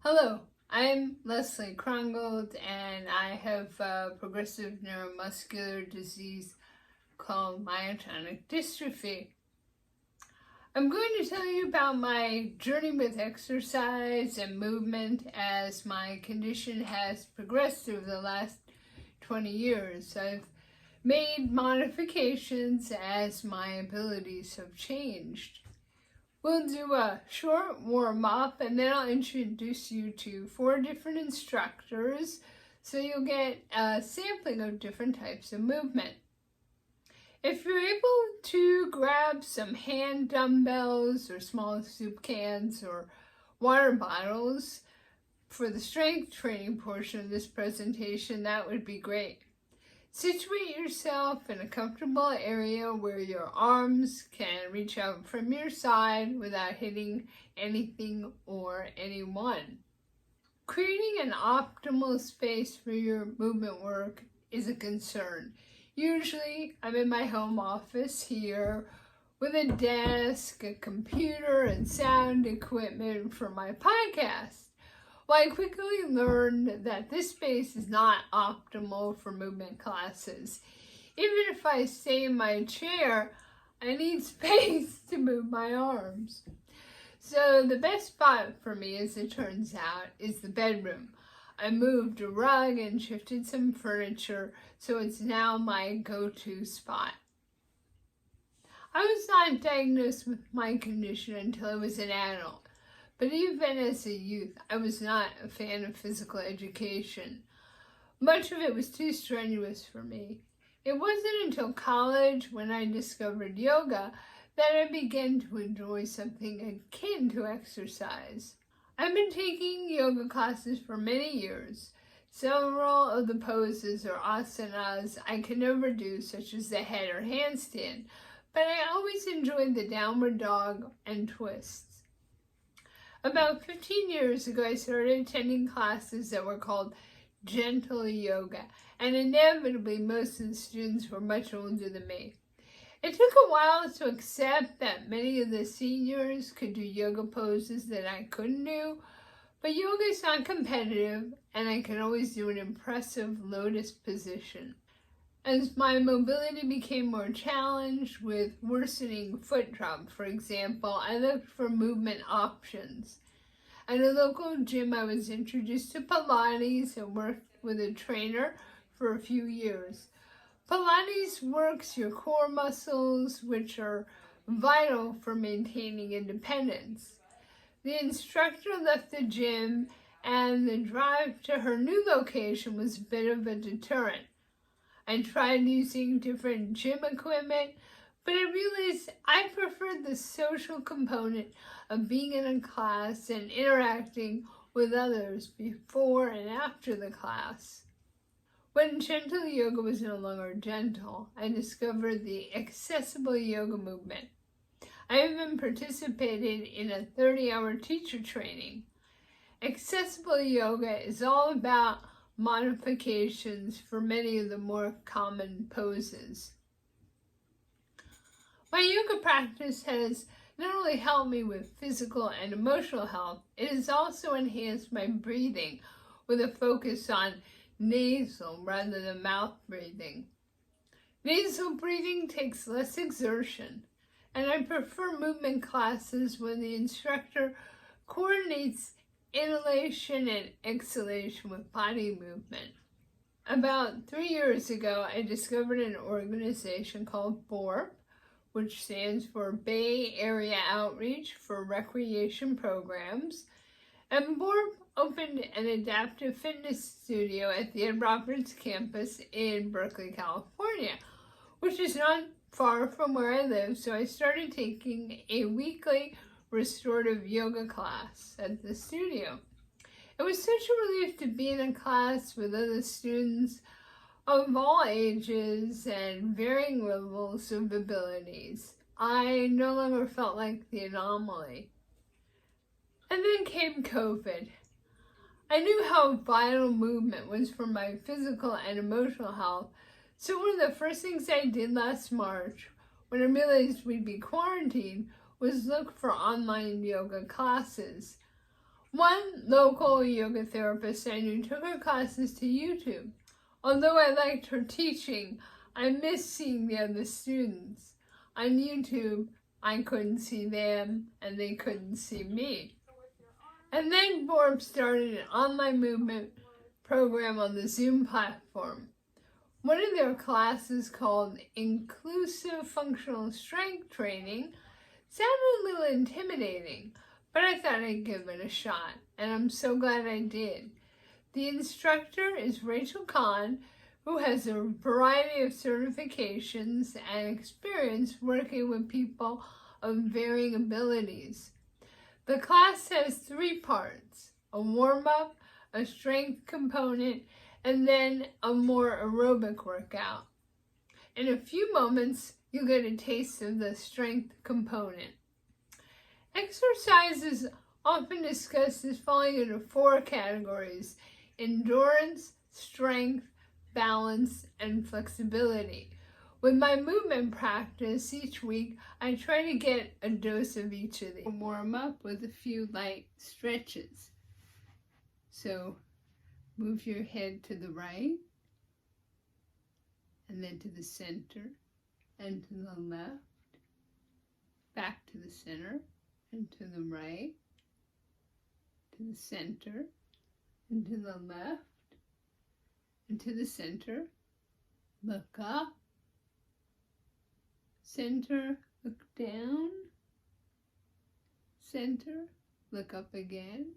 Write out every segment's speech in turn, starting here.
Hello, I'm Leslie Krongold, and I have progressive neuromuscular disease called myotonic dystrophy. I'm going to tell you about my journey with exercise and movement as my condition has progressed over the last 20 years. I've made modifications as my abilities have changed. We'll do a short warm-up and then I'll introduce you to 4 different instructors so you'll get a sampling of different types of movement. If you're able to grab some hand dumbbells or small soup cans or water bottles for the strength training portion of this presentation, that would be great. Situate yourself in a comfortable area where your arms can reach out from your side without hitting anything or anyone. Creating an optimal space for your movement work is a concern. Usually, I'm in my home office here with a desk, a computer, and sound equipment for my podcast. Well, I quickly learned that this space is not optimal for movement classes. Even if I stay in my chair, I need space to move my arms. So the best spot for me, as it turns out, is the bedroom. I moved a rug and shifted some furniture, so it's now my go-to spot. I was not diagnosed with my condition until I was an adult. But even as a youth, I was not a fan of physical education. Much of it was too strenuous for me. It wasn't until college, when I discovered yoga, that I began to enjoy something akin to exercise. I've been taking yoga classes for many years. Several of the poses or asanas I can never do, such as the head or handstand, but I always enjoyed the downward dog and twists. About 15 years ago, I started attending classes that were called gentle yoga, and inevitably most of the students were much older than me. It took a while to accept that many of the seniors could do yoga poses that I couldn't do, but yoga is not competitive, and I can always do an impressive lotus position. As my mobility became more challenged with worsening foot drop, for example, I looked for movement options. At a local gym, I was introduced to Pilates and worked with a trainer for a few years. Pilates works your core muscles, which are vital for maintaining independence. The instructor left the gym, and the drive to her new location was a bit of a deterrent. I tried using different gym equipment, but I realized I preferred the social component of being in a class and interacting with others before and after the class. When gentle yoga was no longer gentle, I discovered the accessible yoga movement. I even participated in a 30-hour teacher training. Accessible yoga is all about modifications for many of the more common poses. My yoga practice has not only helped me with physical and emotional health, it has also enhanced my breathing with a focus on nasal rather than mouth breathing. Nasal breathing takes less exertion, and I prefer movement classes when the instructor coordinates inhalation and exhalation with body movement. About 3 years ago, I discovered an organization called BORP, which stands for Bay Area Outreach for Recreation Programs, and BORP opened an adaptive fitness studio at the Ed Roberts campus in Berkeley, California, which is not far from where I live, so I started taking a weekly restorative yoga class at the studio. It was such a relief to be in a class with other students of all ages and varying levels of abilities. I no longer felt like the anomaly. And then came COVID. I knew how vital movement was for my physical and emotional health, so one of the first things I did last March, when I realized we'd be quarantined, was look for online yoga classes. One local yoga therapist I knew took her classes to YouTube. Although I liked her teaching, I missed seeing the other students. On YouTube, I couldn't see them and they couldn't see me. And then Forbes started an online movement program on the Zoom platform. One of their classes, called Inclusive Functional Strength Training, sounded a little intimidating, but I thought I'd give it a shot, and I'm so glad I did. The instructor is Rachel Kahn, who has a variety of certifications and experience working with people of varying abilities. The class has 3 parts: a warm-up, a strength component, and then a more aerobic workout. In a few moments, you'll get a taste of the strength component. Exercise is often discussed as falling into 4 categories: endurance, strength, balance, and flexibility. With my movement practice each week, I try to get a dose of each of these. Warm up with a few light stretches. So move your head to the right, and then to the center, and to the left, back to the center, and to the right, to the center, and to the left, and to the center. Look up, center, look down, center, look up again,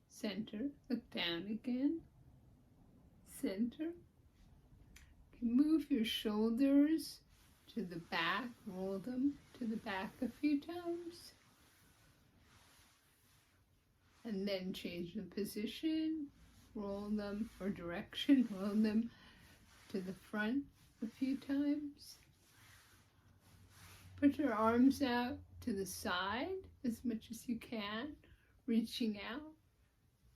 center, look down again, center. Move your shoulders to the back, roll them to the back a few times, and then change the position, roll them, or direction, roll them to the front a few times. Put your arms out to the side as much as you can, reaching out,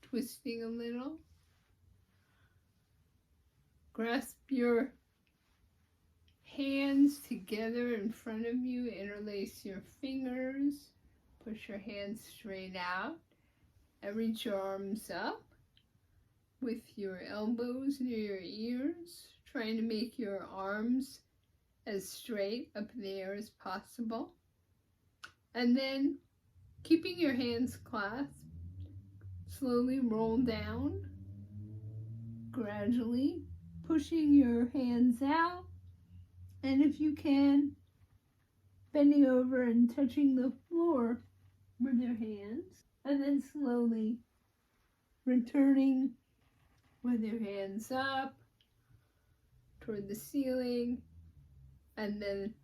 twisting a little. Grasp your hands together in front of you, interlace your fingers, push your hands straight out, and reach your arms up with your elbows near your ears, trying to make your arms as straight up in the air as possible. And then, keeping your hands clasped, slowly roll down, gradually pushing your hands out, and if you can, bending over and touching the floor with your hands, and then slowly returning with your hands up toward the ceiling, and then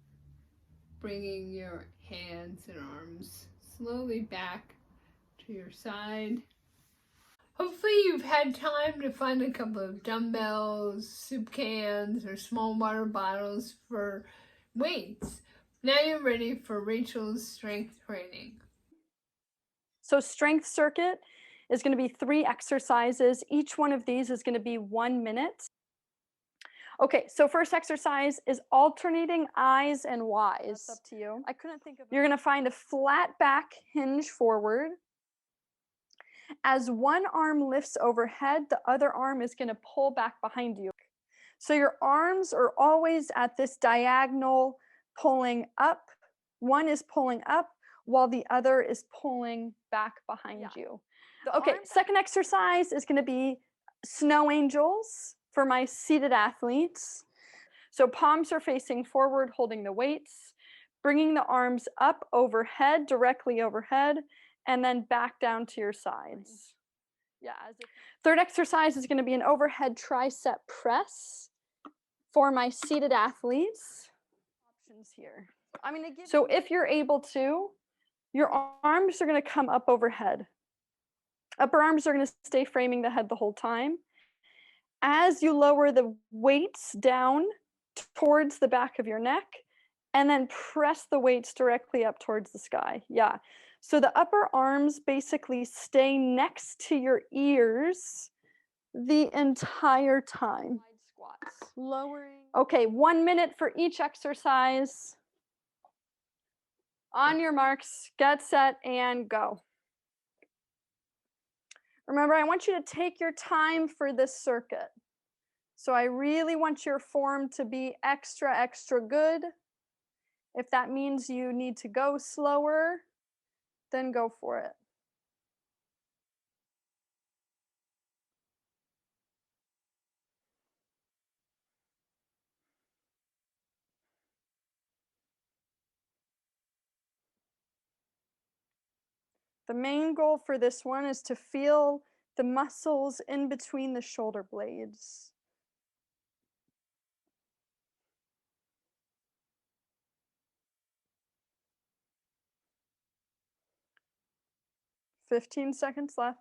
bringing your hands and arms slowly back to your side. Hopefully you've had time to find a couple of dumbbells, soup cans, or small water bottles for weights. Now you're ready for Rachel's strength training. So strength circuit is going to be 3 exercises. Each one of these is going to be 1 minute. Okay, so first exercise is alternating I's and Y's. That's up to you. I couldn't think of it. You're going to find a flat back hinge forward. As one arm lifts overhead, the other arm is going to pull back behind you. So your arms are always at this diagonal, pulling up. One is pulling up while the other is pulling back behind you. Okay, second exercise is going to be snow angels for my seated athletes. So palms are facing forward, holding the weights, bringing the arms up overhead, directly overhead, and then back down to your sides. Yeah. Third exercise is going to be an overhead tricep press for my seated athletes. Options here. So if you're able to, your arms are going to come up overhead. Upper arms are going to stay framing the head the whole time. As you lower the weights down towards the back of your neck, and then press the weights directly up towards the sky. Yeah. So the upper arms basically stay next to your ears the entire time. Squats. Lowering. Okay, 1 minute for each exercise. On your marks, get set, and go. Remember, I want you to take your time for this circuit. So I really want your form to be extra, extra good. If that means you need to go slower, then go for it. The main goal for this one is to feel the muscles in between the shoulder blades. "15 seconds left."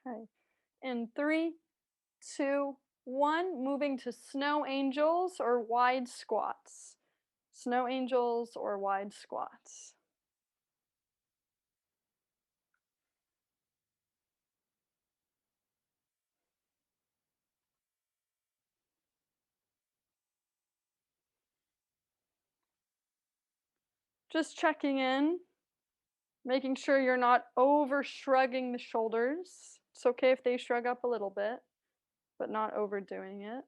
Okay. In 3, 2, 1, moving to snow angels or wide squats. Snow angels or wide squats. Just checking in, making sure you're not over shrugging the shoulders. It's okay if they shrug up a little bit, but not overdoing it.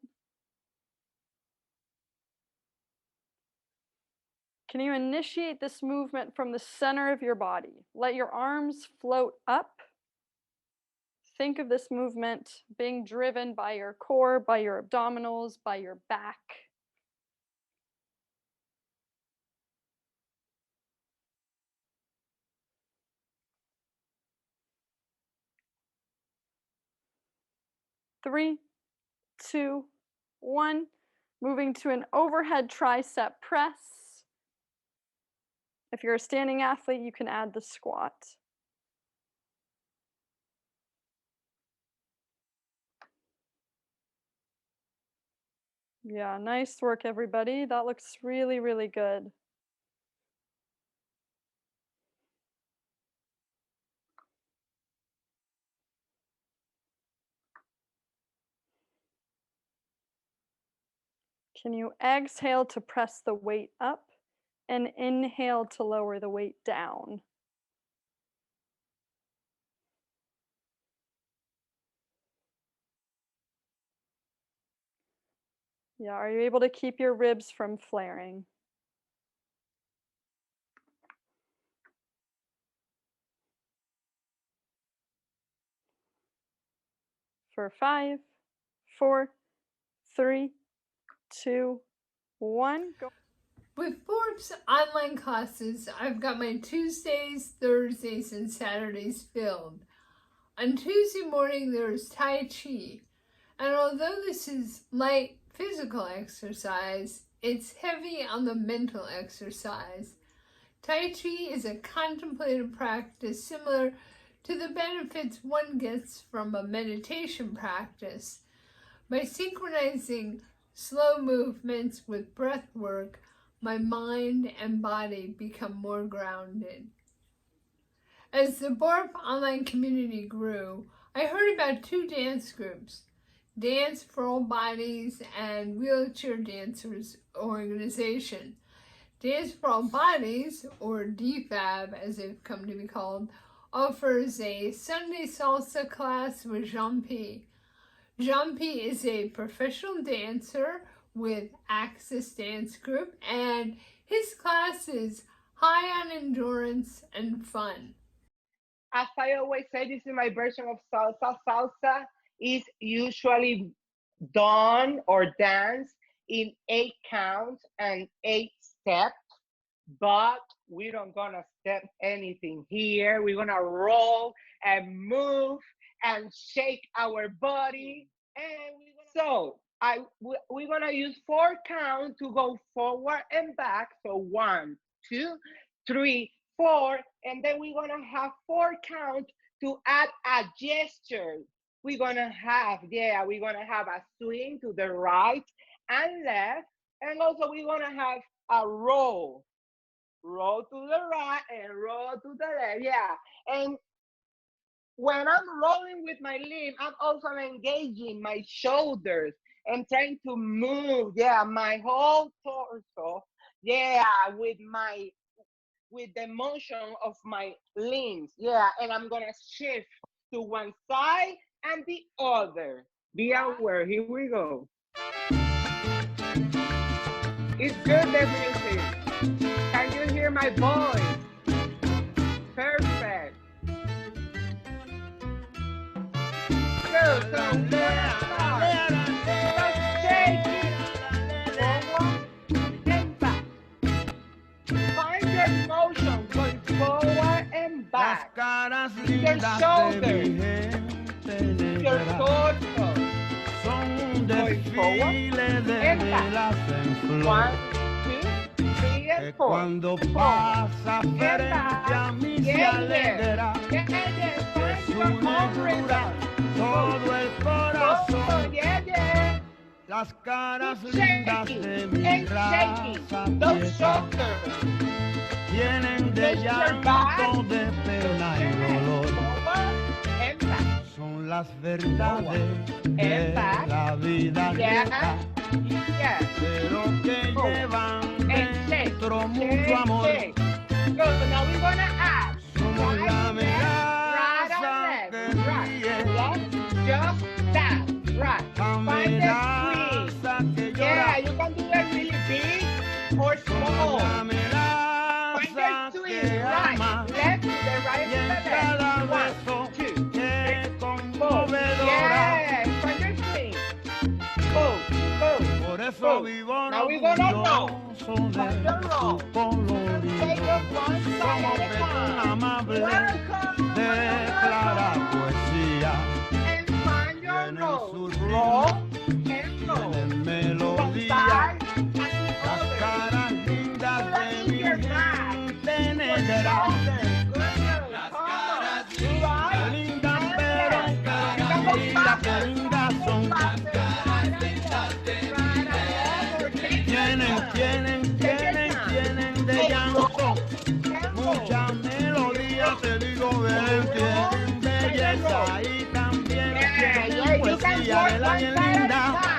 Can you initiate this movement from the center of your body? Let your arms float up. Think of this movement being driven by your core, by your abdominals, by your back. Three, two, one. Moving to an overhead tricep press. If you're a standing athlete, you can add the squat. Yeah, nice work, everybody. That looks really, really good. Can you exhale to press the weight up and inhale to lower the weight down? Yeah, are you able to keep your ribs from flaring? For 5, 4, 3, 2, 1. Go. With Forbes online classes, I've got my Tuesdays, Thursdays, and Saturdays filled. On Tuesday morning, there's Tai Chi, and although this is light physical exercise, it's heavy on the mental exercise. Tai Chi is a contemplative practice similar to the benefits one gets from a meditation practice. By synchronizing slow movements with breath work, my mind and body become more grounded. As the BARP online community grew, I heard about 2 dance groups, Dance for All Bodies and Wheelchair Dancers Organization. Dance for All Bodies, or DFAB as they've come to be called, offers a Sunday salsa class with Jean P. Jean P is a professional dancer with Access Dance Group, and his class is high on endurance and fun. As I always say, this is my version of salsa. Salsa is usually done or danced in 8 counts and 8 steps, but we don't gonna step anything here. We're gonna roll and move and shake our body, and we're gonna use 4 counts to go forward and back. So 1, 2, 3, 4, and then we're gonna have 4 counts to add a gesture. We're gonna have a swing to the right and left, and also we're gonna have a roll to the right and roll to the left. Yeah, and when I'm rolling with my limb, I'm also engaging my shoulders and trying to move, yeah, my whole torso, yeah, with the motion of my limbs, yeah, and I'm gonna shift to one side and the other. Be aware. Here we go. It's good, the music. Can you hear my voice? Perfect. Good. So we're gonna start. Just shake it forward and back. Find your motion going forward and back. Your shoulders, your torso. Going forward and back. 1, 2, 3, and 4. Cuando Forward pasa and frente back. a mí se Yeah, alegra. yeah. Es Find your una own negrura, rhythm. todo el Oh, corazón. yeah. Las caras Keep lindas de shaking mi and raza shaking those vieja shoulders. tienen de Lift your back. llanto, de pena y dolor. Forward and back. Son las verdades And de back. la vida Yeah. vieja, Yeah. pero que Forward. llevan And shake. dentro mucho Shake, amor. shake. Good. So now we're gonna add Somos right, la left, right, amenaza que and left, right, ríe, left. Just that. Right. Find the amenaza squeeze. que Yeah, llora. you can do it really big or small. La amenaza Find the twist. que Right. ama Left to the right y en to the cada left. 1, beso 2, que 3, 4. conmovedora. Yes. Find your twist. Go. Por eso Go. vivo Now we're gonna roll. orgulloso de Find the roll. su colorido. Take it one side Somos at a de una time. amable Welcome. de clara poesía. And find your Tienen roll. su Roll ritmo, and roll. tienen One melodía. side and the Las other. caras lindas de mi gente Your negra. shoulders. Good girl. Come on. Qué Right. lindas And pero left. You caras can go lindas, qué faster. lindas son. Faster. Right and left. Right and left. Or take your Tienen, time. tienen, Take your tienen, time. tienen de And llanto. roll. And roll. Mucha melodía, te digo, ven, tienen belleza y también tienen poesía de la bien linda.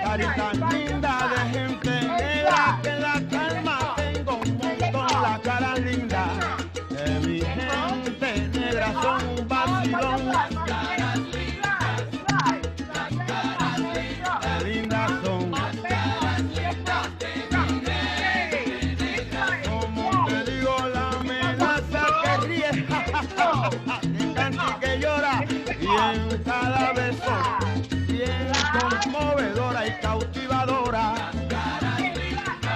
Carita linda de gente negra que la calma tengo un montón, la cara linda de mi gente negra son un vacilón, qué lindas son, como te digo la amenaza que ríe, que canta y que llora y en cada beso bien conmovedora y cautivadora.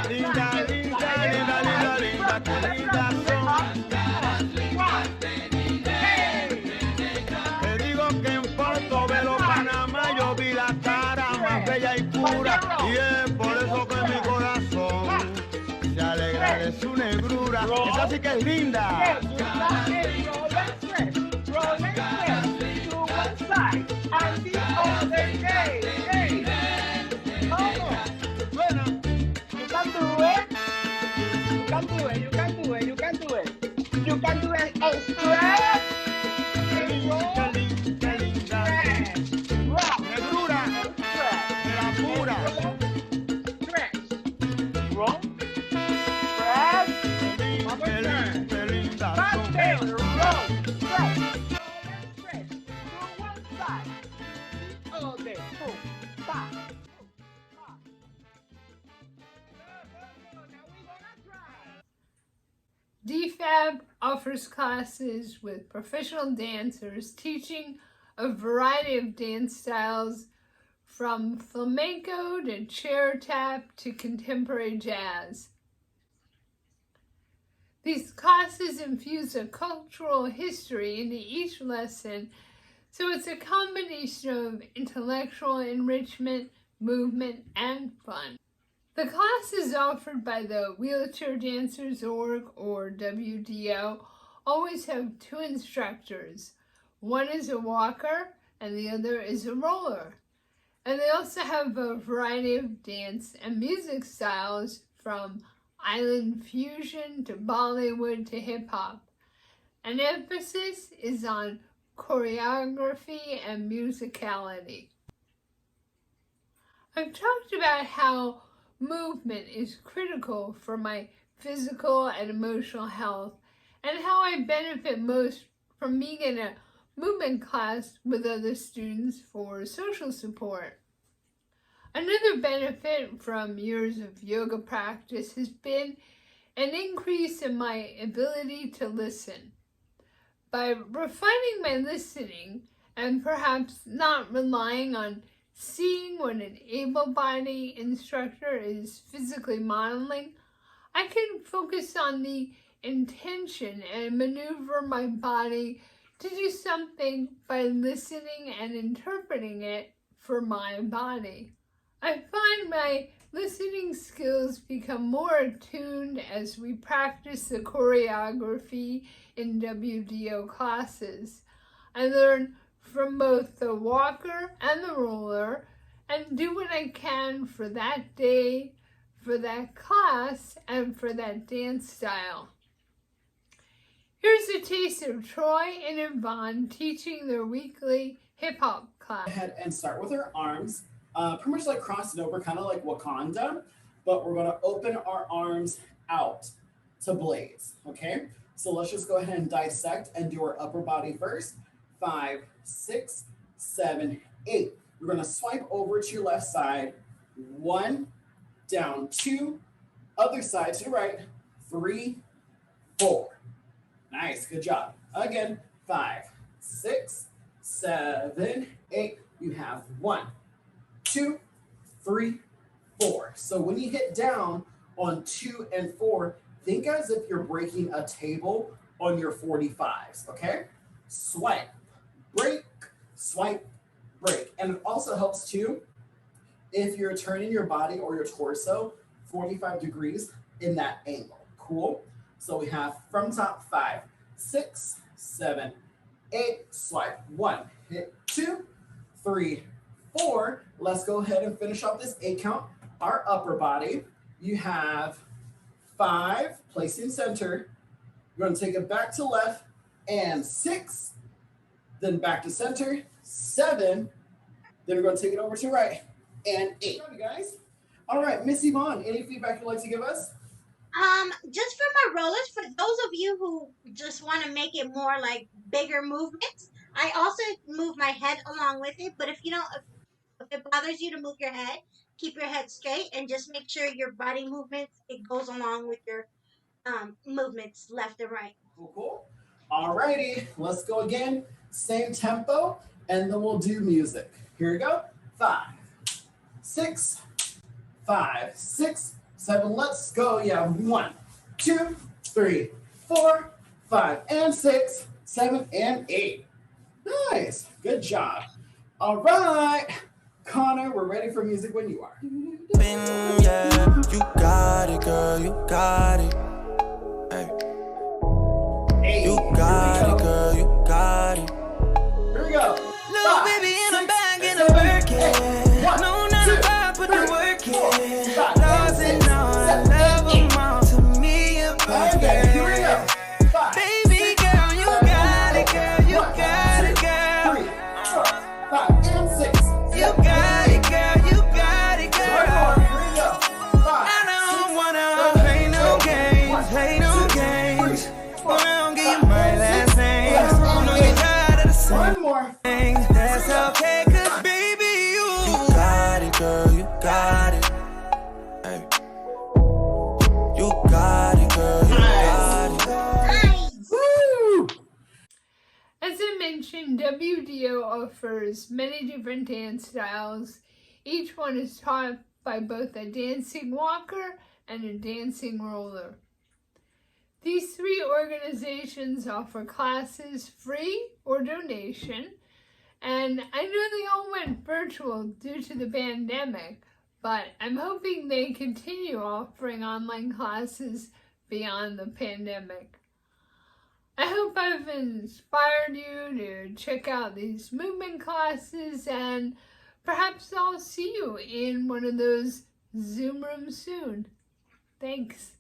Linda, linda, linda, linda, linda, qué lindas son. Te digo que en Portobelo, Panamá, yo vi la cara más bella y pura. Y es por eso que mi corazón se alegra de su negrura. Esa sí que es linda. Buena. You can do it and stretch and roll, Qué linda, qué linda. stretch, rock, Negrura stretch, de la pura. stretch, roll, stretch, one more time. Qué linda Back son. there, roll, stretch, stretch, to one side, the other, boom, back, back. Now we're gonna try. DFAB offers classes with professional dancers teaching a variety of dance styles from flamenco to chair tap to contemporary jazz. These classes infuse a cultural history into each lesson, so it's a combination of intellectual enrichment, movement, and fun. The classes offered by the Wheelchair Dancers Org, or WDO, always have two instructors. One is a walker and the other is a roller. And they also have a variety of dance and music styles from island fusion to Bollywood to hip hop. An emphasis is on choreography and musicality. I've talked about how movement is critical for my physical and emotional health, and how I benefit most from being in a movement class with other students for social support. Another benefit from years of yoga practice has been an increase in my ability to listen. By refining my listening and perhaps not relying on seeing what an able-bodied instructor is physically modeling, I can focus on the intention and maneuver my body to do something by listening and interpreting it for my body. I find my listening skills become more attuned as we practice the choreography in WDO classes. I learn from both the walker and the roller and do what I can for that day, for that class, and for that dance style. Here's a taste of Troy and Yvonne teaching their weekly hip-hop class. Go ahead and start with our arms, pretty much like crossing over, kind of like Wakanda, but we're gonna open our arms out to blades, okay? So let's just go ahead and dissect and do our upper body first. 5, 6, 7, 8. We're gonna swipe over to your left side. 1, down 2, other side to the right. 3, 4. Nice, good job. Again, 5, 6, 7, 8. You have 1, 2, 3, 4. So when you hit down on 2 and 4, think as if you're breaking a table on your 45s, okay? Swipe, break, swipe, break. And it also helps too if you're turning your body or your torso 45 degrees in that angle. Cool? So we have from top 5, 6, 7, 8, swipe. 1, hit 2, 3, 4. Let's go ahead and finish off this 8 count. Our upper body, you have 5, placing center. You're going to take it back to left, and 6, then back to center, 7, then we're going to take it over to right, and 8. All right, guys. All right, Miss Yvonne, any feedback you'd like to give us? Just for my rollers, for those of you who just want to make it more like bigger movements, I also move my head along with it. But if you don't, if it bothers you to move your head, keep your head straight and just make sure your body movements, it goes along with your movements left and right. Cool. All righty, let's go again. Same tempo, and then we'll do music. Here we go. 5, 6, 5, 6, 7. Let's go. Yeah, 1, 2, 3, 4, 5, and 6, 7, and 8. Nice. Good job. All right, Connor, we're ready for music when you are. Yeah, you got it, girl. You got it. Hey. You got it, girl. You got it. Here we go. Little 5, baby in a 6, bag in a 7, Birkin. 8. 1, No, not 2, a vibe, put the 3, work 4, in. 5, Lost and and 6, all, I 7, love 8. them all. To me, you're perfect. Okay, here we go. 5, Baby 6, girl, you 7, got it, 8. girl. You 1, got it, 2, girl. 3, 4, 5, and 6. You got it, girl. You got it, One more. girl. Here we go. 5, I don't 6, wanna 7, play no 8. games, 1, play no 2, games. 3, 4, But I don't give 5, you my and last 6, name. 7, I know you're tired of the same one more. thing. That's okay, cause baby, you got it, girl. You got it. Hey. You got it, girl. You got it. Nice. Woo! As I mentioned, WDO offers many different dance styles. Each one is taught by both a dancing walker and a dancing roller. These 3 organizations offer classes free or donation, and I know they all went virtual due to the pandemic, but I'm hoping they continue offering online classes beyond the pandemic. I hope I've inspired you to check out these movement classes and perhaps I'll see you in one of those Zoom rooms soon. Thanks.